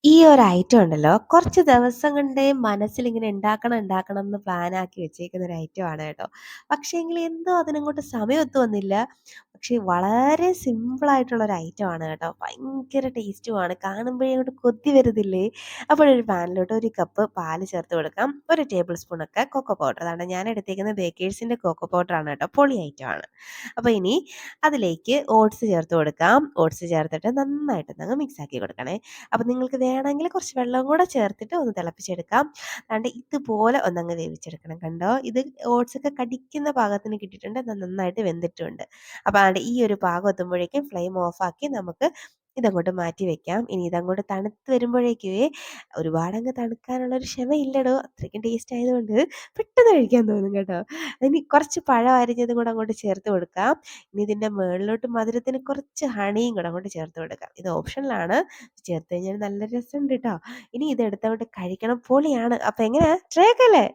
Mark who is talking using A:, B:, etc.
A: ഈ ഒരു ഐറ്റം ഉണ്ടല്ലോ, കുറച്ച് ദിവസം കൊണ്ടേ മനസ്സിലിങ്ങനെ ഇണ്ടാക്കണം എന്ന് പ്ലാനാക്കി വെച്ചേക്കുന്ന ഒരു ഐറ്റമാണ് കേട്ടോ. പക്ഷേങ്കില് എന്തോ അതിനങ്ങോട്ട് സമയം ഒത്തു വന്നില്ല. പക്ഷേ വളരെ സിമ്പിൾ ആയിട്ടുള്ള ഒരു ഐറ്റമാണ് കേട്ടോ. ഭയങ്കര ടേസ്റ്റുമാണ്. കാണുമ്പോഴേ അങ്ങോട്ട് കൊതി വരുന്നില്ലേ? അപ്പോഴൊരു പാനിലോട്ട് 1 കപ്പ് പാല് ചേർത്ത് കൊടുക്കാം. 1 ടേബിൾ സ്പൂണൊക്കെ കൊക്കോ പൗഡർ. അതാണ് ഞാൻ എടുത്തേക്കുന്നത് ബേക്കേഴ്സിന്റെ കൊക്കോ പൗഡറാണ് കേട്ടോ. പൊളി ഐറ്റമാണ്. അപ്പോൾ ഇനി അതിലേക്ക് ഓട്സ് ചേർത്ത് കൊടുക്കാം. ഓട്സ് ചേർത്തിട്ട് നന്നായിട്ടൊന്നങ്ങ് മിക്സ് ആക്കി കൊടുക്കണേ. അപ്പം നിങ്ങൾക്ക് വേണമെങ്കിൽ കുറച്ച് വെള്ളം കൂടെ ചേർത്തിട്ട് ഒന്ന് തിളപ്പിച്ചെടുക്കാം. ദാണ്ടെ ഇതുപോലെ ഒന്നങ്ങ് വേവിച്ചെടുക്കണം. കണ്ടോ? ഇത് ഓട്സൊക്കെ കടിക്കുന്ന പാകത്തിന് കിട്ടിയിട്ടുണ്ട്. എന്നാൽ നന്നായിട്ട് വെന്തിട്ടുമുണ്ട്. അപ്പോൾ ദാണ്ടെ ഈ ഒരു പാകം എത്തുമ്പോഴേക്കും ഫ്ലെയിം ഓഫാക്കി നമുക്ക് ഇതങ്ങോട്ട് മാറ്റി വെക്കാം. ഇനി ഇതങ്ങോട്ട് തണുത്ത് വരുമ്പോഴേക്കുവേ ഒരുപാടങ്ങ് തണുക്കാനുള്ളൊരു ക്ഷമയില്ലെടോ. അത്രയ്ക്കും ടേസ്റ്റ് ആയതുകൊണ്ട് പെട്ടെന്ന് കഴിക്കാൻ തോന്നും കേട്ടോ. ഇനി കുറച്ച് പഴം അരിഞ്ഞതും കൂടെ അങ്ങോട്ട് ചേർത്ത് കൊടുക്കാം. ഇനി ഇതിൻ്റെ മുകളിലോട്ട് മധുരത്തിന് കുറച്ച് ഹണിയും കൂടെ അങ്ങോട്ട് ചേർത്ത് കൊടുക്കാം. ഇത് ഓപ്ഷണലാണ്. ചേർത്ത് കഴിഞ്ഞാൽ നല്ല രസമുണ്ട് ട്ടോ. ഇനി ഇതെടുത്തങ്ങോട്ട് കഴിക്കണം. പൊളിയാണ്. അപ്പൊ എങ്ങനെയാ? ട്രൈ ആക്കല്ലേ?